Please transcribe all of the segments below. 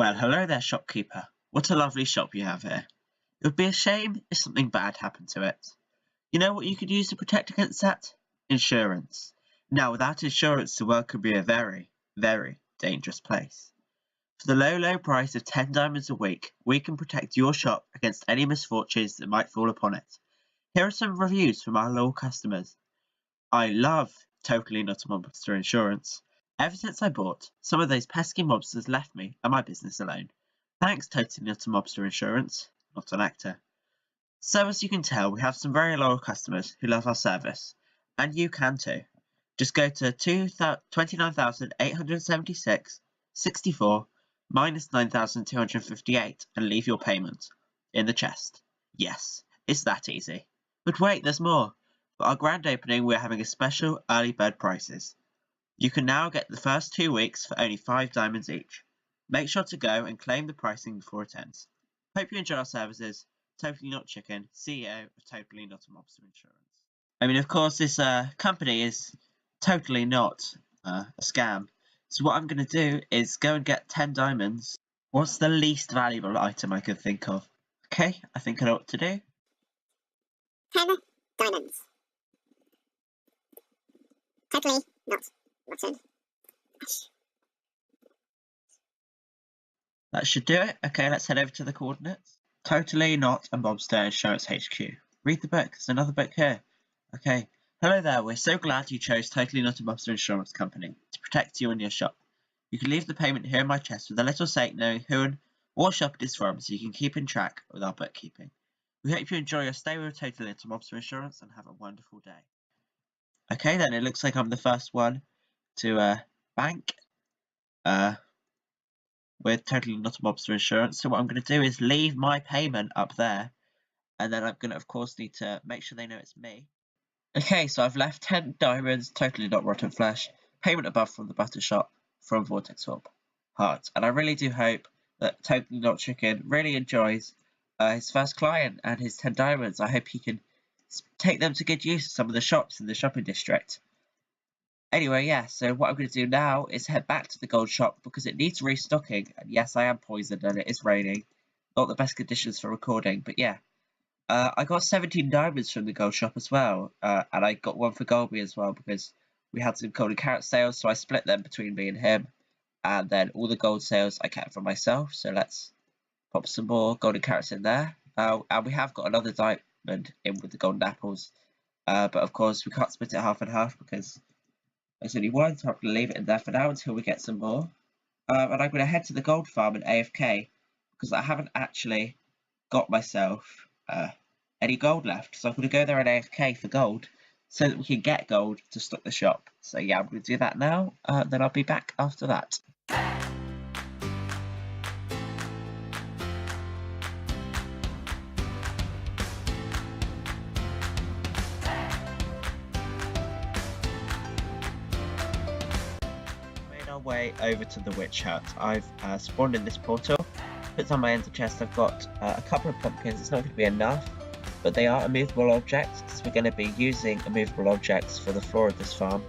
Well, hello there, shopkeeper. What a lovely shop you have here. It would be a shame if something bad happened to it. You know what you could use to protect against that? Insurance. Now, without insurance, the world could be a very, very dangerous place. For the low, low price of 10 diamonds a week, we can protect your shop against any misfortunes that might fall upon it. Here are some reviews from our loyal customers. I love Totally Not a Monster Insurance. Ever since I bought, some of those pesky mobsters left me and my business alone. Thanks, Totally Not a Mobster Insurance, not an actor. So as you can tell, we have some very loyal customers who love our service, and you can too. Just go to 29,876.64 minus 9,258 and leave your payment in the chest. Yes, it's that easy. But wait, there's more. For our grand opening, we're having a special early bird prices. You can now get the first 2 weeks for only 5 diamonds each. Make sure to go and claim the pricing before it ends. Hope you enjoy our services. Totally Not Chicken, CEO of Totally Not a Mobster Insurance. I mean, of course, this company is totally not a scam. So what I'm going to do is go and get 10 diamonds. What's the least valuable item I could think of? Okay, I think I know what to do. 10 diamonds. Totally not mobster. That should do it. Okay, let's head over to the coordinates. Totally Not a Mobster Insurance HQ. Read the book. There's another book here. Okay. Hello there. We're so glad you chose Totally Not a Mobster Insurance Company to protect you and your shop. You can leave the payment here in my chest with a little sake knowing who and what shop it is from so you can keep in track with our bookkeeping. We hope you enjoy your stay with Totally Not a Mobster Insurance and have a wonderful day. Okay then, it looks like I'm the first one to bank with Totally Not a Mobster Insurance. So what I'm going to do is leave my payment up there, and then I'm going to, of course, need to make sure they know it's me. Okay, so I've left 10 diamonds, Totally Not Rotten Flesh, payment above from the butter shop, from Vortex Swap, heart. And I really do hope that Totally Not Chicken really enjoys his first client and his 10 diamonds. I hope he can take them to good use at some of the shops in the shopping district. Anyway, yeah, so what I'm going to do now is head back to the gold shop because it needs restocking. And yes, I am poisoned and it is raining. Not the best conditions for recording, but yeah. I got 17 diamonds from the gold shop as well. And I got one for Golby as well because we had some golden carrot sales. So I split them between me and him. And then all the gold sales I kept for myself. So let's pop some more golden carrots in there. And we have got another diamond in with the golden apples. But of course, we can't split it half and half because there's only one, so I'm going to leave it in there for now until we get some more. And I'm going to head to the gold farm in AFK because I haven't actually got myself any gold left. So I'm going to go there in AFK for gold so that we can get gold to stock the shop. So yeah, I'm going to do that now, then I'll be back after that. Way over to the witch hut. I've spawned in this portal, put on my ender chest. I've got a couple of pumpkins. It's not going to be enough, but they are immovable objects, so we're going to be using immovable objects for the floor of this farm.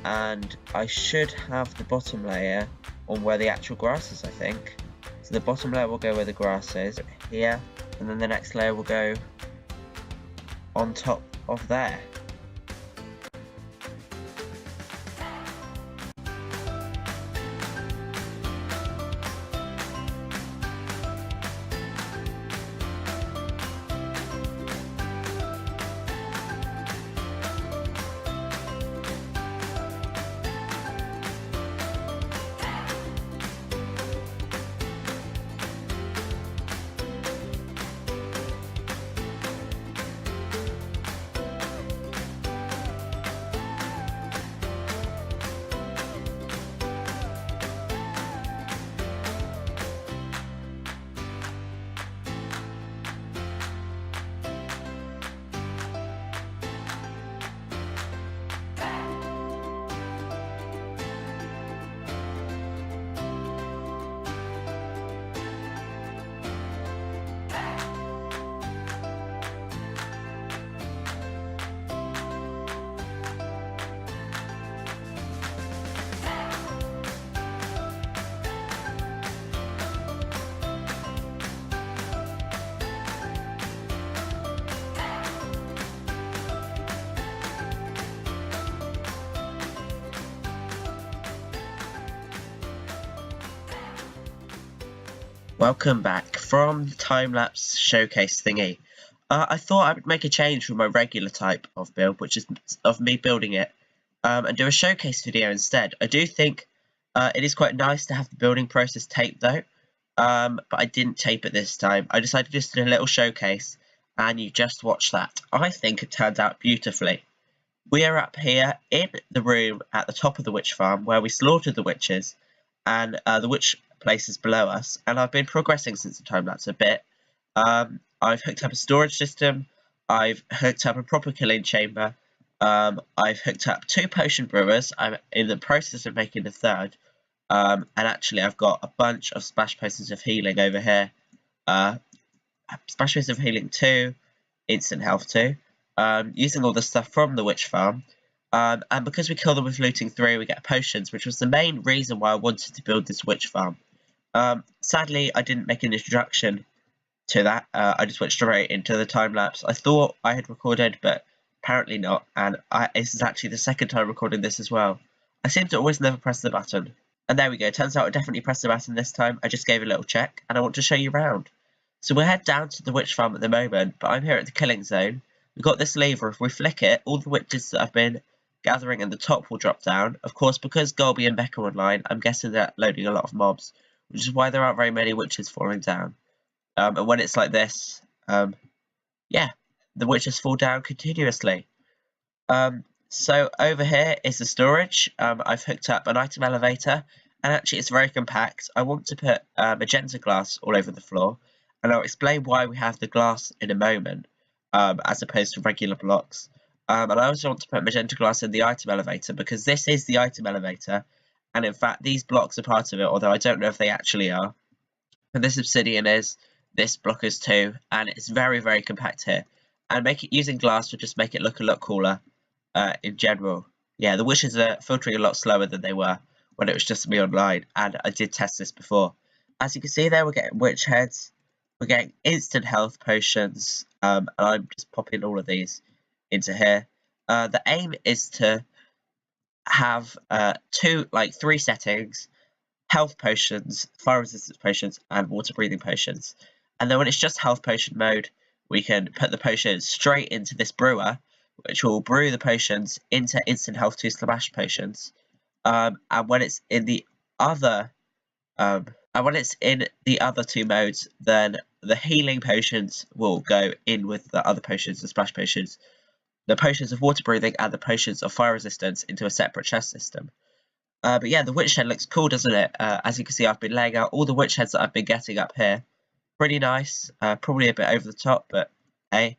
And I should have the bottom layer on where the actual grass is, I think. So the bottom layer will go where the grass is, here, and then the next layer will go on top of there. Welcome back from the time-lapse showcase thingy. I thought I would make a change from my regular type of build, which is of me building it, and do a showcase video instead. I do think it is quite nice to have the building process taped though, but I didn't tape it this time. I decided just to do a little showcase, and you just watch that. I think it turned out beautifully. We are up here in the room at the top of the witch farm where we slaughtered the witches, and the witch place is below us, and I've been progressing since the time-lapse a bit. I've hooked up a storage system, I've hooked up a proper killing chamber, I've hooked up 2 potion brewers, I'm in the process of making the 3rd, and actually I've got a bunch of splash potions of healing over here. Splash potions of healing 2, instant health 2. Using all the stuff from the witch farm, and because we kill them with looting 3, we get potions, which was the main reason why I wanted to build this witch farm. Sadly, I didn't make an introduction to that. I just went straight into the time lapse. I thought I had recorded, but apparently not, and this is actually the 2nd time recording this as well. I seem to always never press the button. And there we go, turns out I definitely pressed the button this time. I just gave a little check, and I want to show you around. So we'll head down to the witch farm at the moment, but I'm here at the killing zone. We've got this lever. If we flick it, all the witches that I've been gathering in the top will drop down. Of course, because Golby and Becca are online, I'm guessing they're loading a lot of mobs, which is why there aren't very many witches falling down. And when it's like this, yeah, the witches fall down continuously. So over here is the storage. I've hooked up an item elevator, and actually it's very compact. I want to put magenta glass all over the floor, and I'll explain why we have the glass in a moment, as opposed to regular blocks. And I also want to put magenta glass in the item elevator, because this is the item elevator, and in fact these blocks are part of it, although I don't know if they actually are. And this obsidian is, this block is too, and it's very, very compact here. And using glass would just make it look a lot cooler in general. Yeah, the wishes are filtering a lot slower than they were when it was just me online, and I did test this before. As you can see there, we're getting witch heads, we're getting instant health potions, and I'm just popping all of these into here. The aim is to have 3 settings: health potions, fire resistance potions, and water breathing potions. And then when it's just health potion mode, we can put the potions straight into this brewer, which will brew the potions into instant health 2 splash potions. And when it's in the other two modes, then the healing potions will go in with the other potions, the splash potions, the potions of water breathing, and the potions of fire resistance into a separate chest system. But yeah, the witch head looks cool, doesn't it? As you can see, I've been laying out all the witch heads that I've been getting up here. Pretty nice, probably a bit over the top, but hey,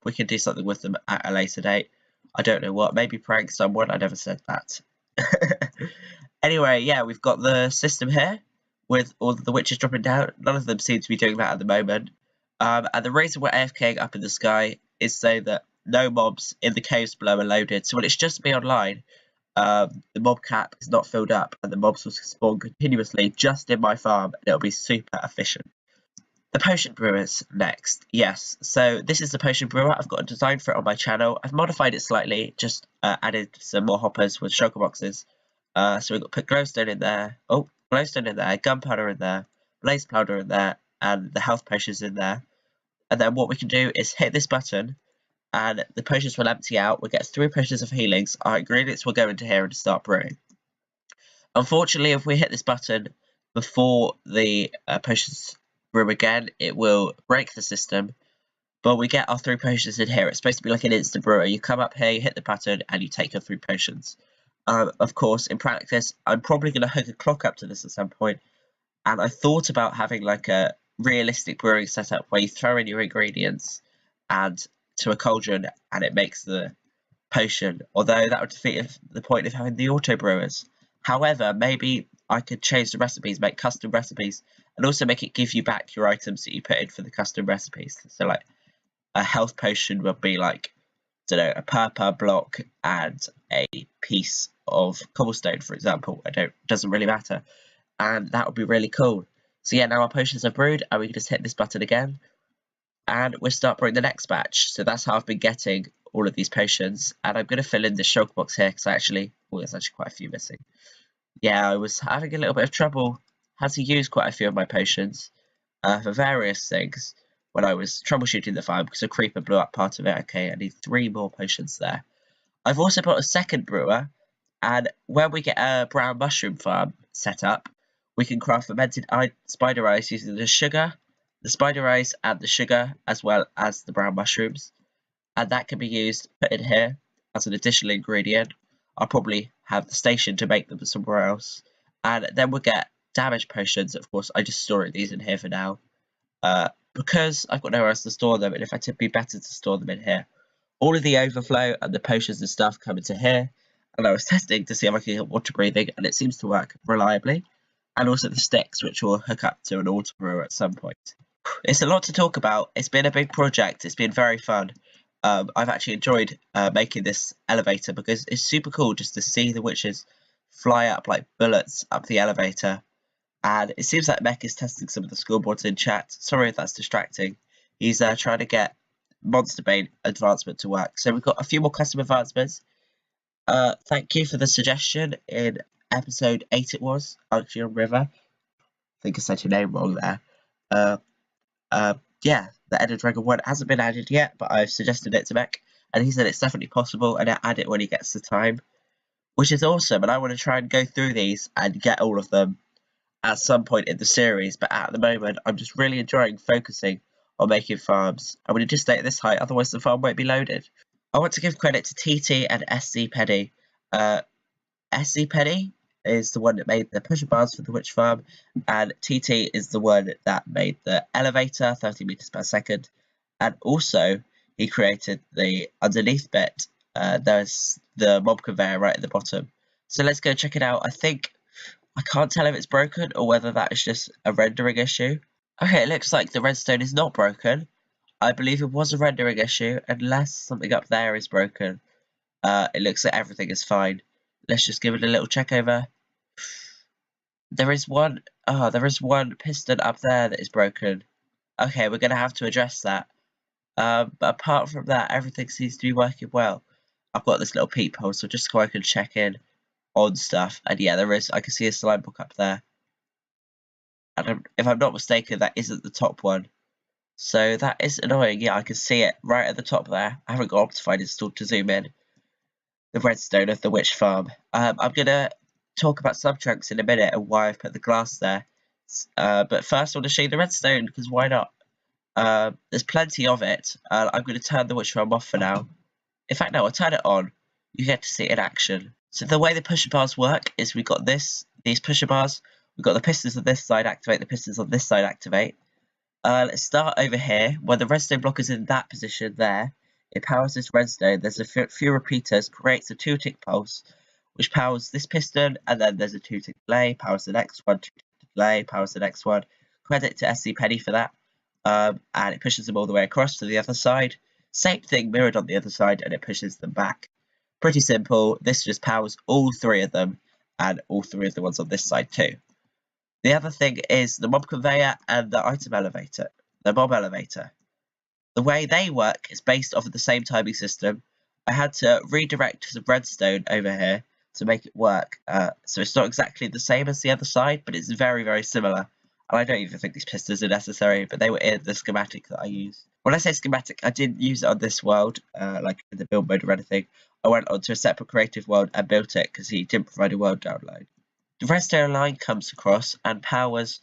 we can do something with them at a later date. I don't know what, maybe prank someone, I never said that. Anyway, yeah, we've got the system here with all the witches dropping down. None of them seem to be doing that at the moment. And the reason we're AFKing up in the sky is so that no mobs in the caves below are loaded. So when it's just me online, the mob cap is not filled up, and the mobs will spawn continuously just in my farm, and it'll be super efficient. The potion brewers next. Yes, so this is the potion brewer. I've got a design for it on my channel. I've modified it slightly, just added some more hoppers with shulker boxes. So we've got put glowstone in there. Oh, glowstone in there, gunpowder in there, blaze powder in there, and the health potions in there. And then what we can do is hit this button, and the potions will empty out. We'll get 3 potions of healings. Our ingredients will go into here and start brewing. Unfortunately, if we hit this button before the potions brew again, it will break the system. But we get our 3 potions in here. It's supposed to be like an instant brewer. You come up here, you hit the button, and you take your 3 potions. Of course, in practice, I'm probably going to hook a clock up to this at some point. And I thought about having like a realistic brewing setup where you throw in your ingredients and to a cauldron, and it makes the potion, although that would defeat the point of having the auto brewers. However, maybe I could change the recipes, make custom recipes, and also make it give you back your items that you put in for the custom recipes. So like a health potion would be like, I don't know, a purple block and a piece of cobblestone, for example. Doesn't really matter, and that would be really cool. So yeah, now our potions are brewed, and we can just hit this button again, and we'll start brewing the next batch. So that's how I've been getting all of these potions, and I'm going to fill in the shulker box here, because there's actually quite a few missing. Yeah, I was having a little bit of trouble, had to use quite a few of my potions, for various things when I was troubleshooting the farm because a creeper blew up part of it. Okay, I need 3 more potions there. I've also built a second brewer, and when we get a brown mushroom farm set up, we can craft fermented spider eyes using the sugar, the spider eyes and the sugar, as well as the brown mushrooms. And that can be used, put in here, as an additional ingredient. I'll probably have the station to make them somewhere else. And then we'll get damage potions. Of course, I just store these in here for now. Because I've got nowhere else to store them, and in fact it'd be better to store them in here. All of the overflow and the potions and stuff come into here, and I was testing to see if I can get water breathing, and it seems to work reliably. And also the sticks, which will hook up to an auto brewer at some point. It's a lot to talk about. It's been a big project. It's been very fun. I've actually enjoyed making this elevator because it's super cool just to see the witches fly up like bullets up the elevator. And it seems like Mech is testing some of the scoreboards in chat. Sorry if that's distracting. He's trying to get Monster Bane advancement to work. So we've got a few more custom advancements. Thank you for the suggestion in episode 8 it was, Archeon River. I think I said your name wrong there. Yeah, the Ender Dragon one hasn't been added yet, but I've suggested it to Mech, and he said it's definitely possible, and I'll add it when he gets the time, which is awesome, and I want to try and go through these and get all of them at some point in the series, but at the moment, I'm just really enjoying focusing on making farms. I'm going to just stay at this height, otherwise the farm won't be loaded. I want to give credit to TT and SC Penny. SC Penny is the one that made the pusher bars for the witch farm, and TT is the one that made the elevator 30 meters per second, and also he created the underneath bit. There's the mob conveyor right at the bottom, so let's go check it out. I can't tell if it's broken or whether that is just a rendering issue. Okay, it looks like the redstone is not broken. I believe it was a rendering issue unless something up there is broken. It looks like everything is fine. Let's just give it a little check over. There is one piston up there that is broken. Okay, we're gonna have to address that. But apart from that, everything seems to be working well. I've got this little peephole, so just so I can check in on stuff. And yeah, I can see a slime block up there. And if I'm not mistaken, that isn't the top one. So that is annoying. Yeah, I can see it right at the top there. I haven't got Optifine installed to zoom in. The redstone of the witch farm. I'm gonna talk about subchunks in a minute and why I've put the glass there. But first I want to show you the redstone, because why not? There's plenty of it. I'm going to turn the witch farm off for now. In fact, no, I'll turn it on. You get to see it in action. So the way the pusher bars work is we've got these pusher bars. We've got the pistons on this side activate, the pistons on this side activate. Let's start over here, where the redstone block is in that position there. It powers this redstone. There's a few repeaters, creates a 2-tick pulse, which powers this piston, and then there's a 2-tick delay, powers the next one, 2-tick delay, powers the next one. Credit to SC Penny for that. And it pushes them all the way across to the other side. Same thing mirrored on the other side, and it pushes them back. Pretty simple. This just powers all 3 of them, and all 3 of the ones on this side too. The other thing is the mob conveyor and the item elevator, the mob elevator. The way they work is based off of the same timing system. I had to redirect some redstone over here to make it work. So it's not exactly the same as the other side, but it's very, very similar. And I don't even think these pistons are necessary, but they were in the schematic that I used. When I say schematic, I didn't use it on this world, like in the build mode or anything. I went onto a separate creative world and built it because he didn't provide a world download. The redstone line comes across and powers,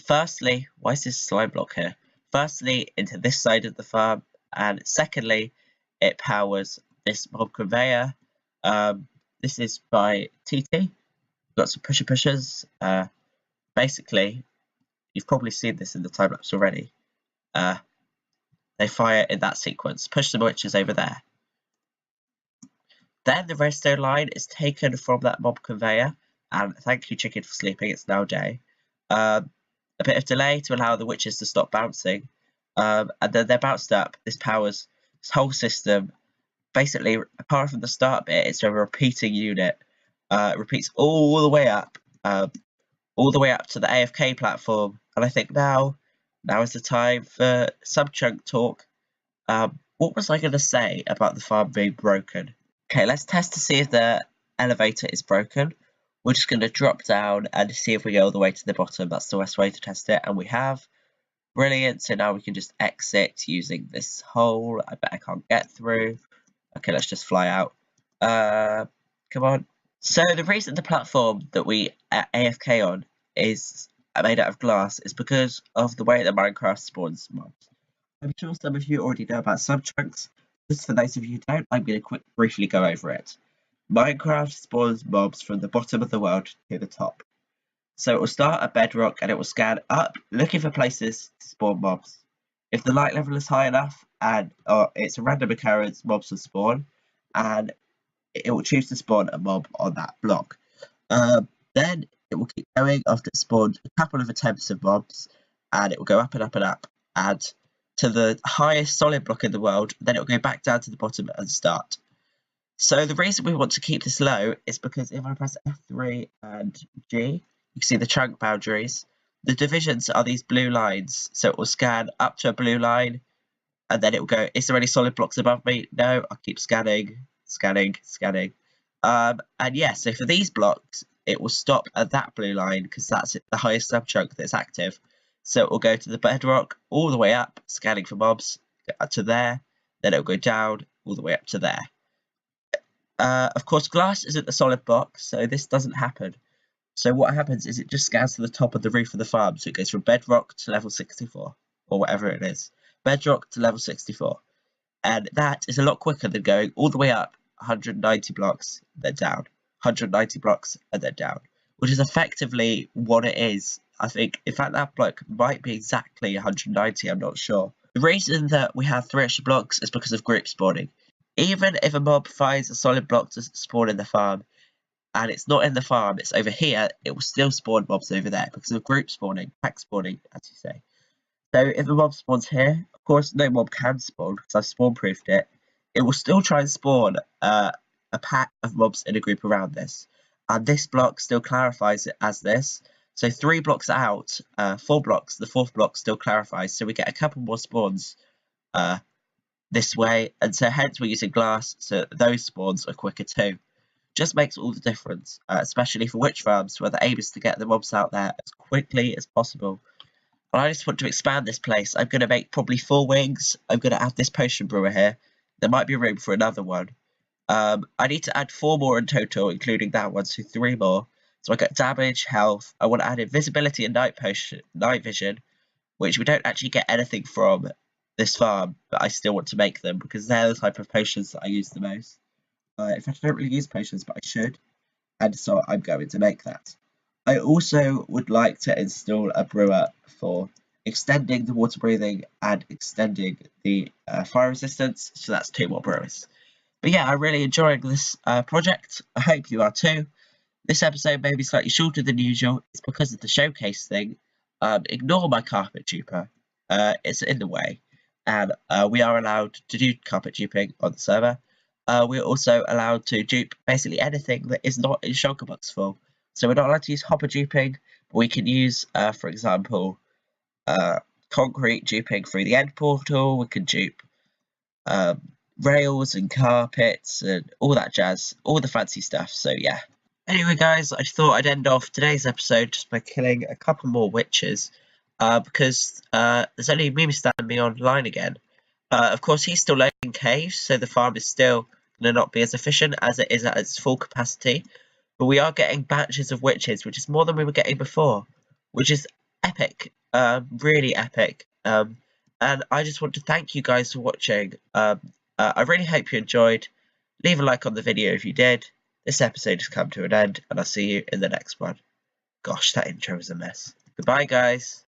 firstly, why is this slime block here? Firstly, into this side of the farm, and secondly, it powers this mob conveyor. This is by TT. Got some pushers. Basically, you've probably seen this in the time lapse already. They fire in that sequence. Push the witches over there. Then the redstone line is taken from that mob conveyor, and thank you, chicken, for sleeping. It's now day. A bit of delay to allow the witches to stop bouncing, and then they're bounced up. This powers this whole system. Basically, apart from the start bit, it's a repeating unit. It repeats all the way up to the AFK platform. And I think now is the time for some chunk talk. What was I going to say about the farm being broken? Okay, let's test to see if the elevator is broken. We're just going to drop down and see if we go all the way to the bottom. That's the best way to test it, and we have. Brilliant, so now we can just exit using this hole. I bet I can't get through. Okay, let's just fly out. Come on. So the reason the platform that we AFK on is made out of glass is because of the way that Minecraft spawns mobs. I'm sure some of you already know about subchunks. Just for those of you who don't, I'm going to briefly go over it. Minecraft spawns mobs from the bottom of the world to the top. So it will start at bedrock and it will scan up, looking for places to spawn mobs. If the light level is high enough and it's a random occurrence, mobs will spawn, and it will choose to spawn a mob on that block. Then it will keep going after it spawned a couple of attempts of mobs, and it will go up and up and up, and to the highest solid block in the world. Then it will go back down to the bottom and start. So the reason we want to keep this low is because if I press F3 and G, you can see the chunk boundaries. The divisions are these blue lines, so it will scan up to a blue line, and then it will go, is there any solid blocks above me? No, I'll keep scanning, scanning, scanning. And yeah, so for these blocks, it will stop at that blue line because that's the highest subchunk that's active. So it will go to the bedrock, all the way up, scanning for mobs, to there, then it will go down, all the way up to there. Of course, glass isn't a solid block, so this doesn't happen. So what happens is it just scans to the top of the roof of the farm. So it goes from bedrock to level 64, or whatever it is. Bedrock to level 64. And that is a lot quicker than going all the way up 190 blocks, then down. 190 blocks, and then down. Which is effectively what it is. I think, in fact, that block might be exactly 190, I'm not sure. The reason that we have 3 extra blocks is because of group spawning. Even if a mob finds a solid block to spawn in the farm, and it's not in the farm, it's over here, it will still spawn mobs over there because of group spawning, pack spawning, as you say. So if a mob spawns here, of course no mob can spawn because I've spawn proofed it. It will still try and spawn a pack of mobs in a group around this. And this block still clarifies it as this. So 3 blocks out, 4 blocks, the 4th block still clarifies. So we get a couple more spawns this way. And so hence we're using glass, so those spawns are quicker too. Just makes all the difference, especially for witch farms where the aim is to get the mobs out there as quickly as possible. And I just want to expand this place. I'm going to make probably 4 wings. I'm going to add this potion brewer here. There might be room for another one. I need to add 4 more in total, including that one, so 3 more. So I got damage, health. I want to add invisibility and night vision, which we don't actually get anything from this farm, but I still want to make them because they're the type of potions that I use the most. In fact, I don't really use potions, but I should, and so I'm going to make that. I also would like to install a brewer for extending the water breathing and extending the fire resistance, so that's 2 more brewers. But yeah, I'm really enjoying this project. I hope you are too. This episode may be slightly shorter than usual. It's because of the showcase thing. Ignore my carpet duper. It's in the way, and we are allowed to do carpet duping on the server. We're also allowed to dupe basically anything that is not in shulker box full. So we're not allowed to use hopper duping, but we can use, for example, concrete duping through the end portal. We can dupe rails and carpets and all that jazz, all the fancy stuff. So yeah. Anyway, guys, I thought I'd end off today's episode just by killing a couple more witches, because there's only Mimi standing online again. Of course, he's still loading caves, so the farm is still going to not be as efficient as it is at its full capacity. But we are getting batches of witches, which is more than we were getting before, which is epic, really epic. And I just want to thank you guys for watching. I really hope you enjoyed. Leave a like on the video if you did. This episode has come to an end, and I'll see you in the next one. Gosh, that intro was a mess. Goodbye, guys.